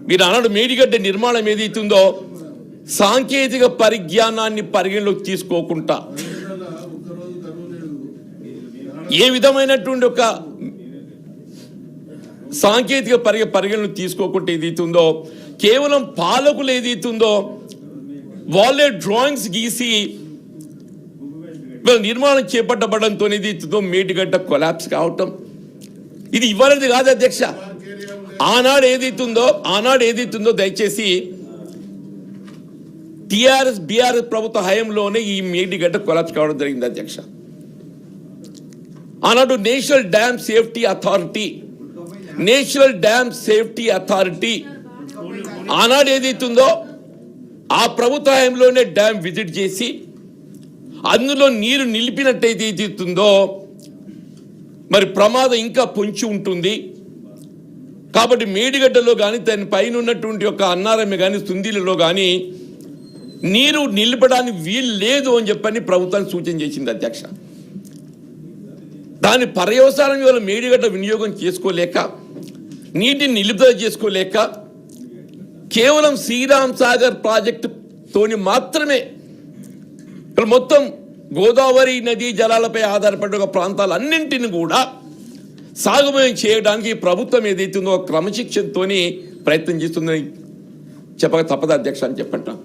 మీరు అన్నాడు మేడిగడ్డ నిర్మాణం ఏదైతుందో సాంకేతిక పరిజ్ఞానాన్ని పరిగణలోకి తీసుకోకుండా ఏ విధమైనటువంటి ఒక సాంకేతిక పరిగణలోకి తీసుకోకుండా ఏదైతుందో కేవలం పాలకులు ఏదైతుందో వాళ్ళే డ్రాయింగ్స్ గీసి నిర్మాణం చేపట్టబడంతో ఏదైతుందో మేడిగడ్డ కొలాప్స్ కావటం ఇది ఇవ్వాలది కాదు అధ్యక్ష. ఆనాడు ఏదైతుందో దయచేసి టిఆర్ఎస్ బిఆర్ఎస్ ప్రభుత్వ హయాంలోనే ఈ మేడిగడ్డ కొలాప్స్ కావడం జరిగింది అధ్యక్ష. ఆనాడు నేషనల్ డ్యామ్ సేఫ్టీ అథారిటీ ఆనాడు ఏదైతుందో ఆ ప్రభుత్వ హయాంలోనే డ్యామ్ విజిట్ చేసి అందులో నీరు నిలిపినట్టయితే ఏదైతుందో మరి ప్రమాదం ఇంకా పొంచి ఉంటుంది. కాబట్టి మేడిగడ్డలో కానీ దాని పైన ఉన్నటువంటి ఒక అన్నారమ్మ కానీ సుందీలలో కానీ నీరు నిలపడానికి వీలు లేదు అని చెప్పని ప్రభుత్వానికి సూచన చేసింది అధ్యక్ష. దాని పర్యవసానం ఇవాళ మేడిగడ్డ వినియోగం చేసుకోలేక నీటిని నిలుపుదల చేసుకోలేక కేవలం శ్రీరామ్ సాగర్ ప్రాజెక్టుతోని మాత్రమే మొత్తం గోదావరి నదీ జలాలపై ఆధారపడిన ఒక ప్రాంతాలన్నింటిని కూడా సాగుమయం చేయడానికి ప్రభుత్వం ఏదైతుందో క్రమశిక్షణతోని ప్రయత్నం చేస్తుందని చెప్పక తప్పదు అధ్యక్ష అని చెప్పంట.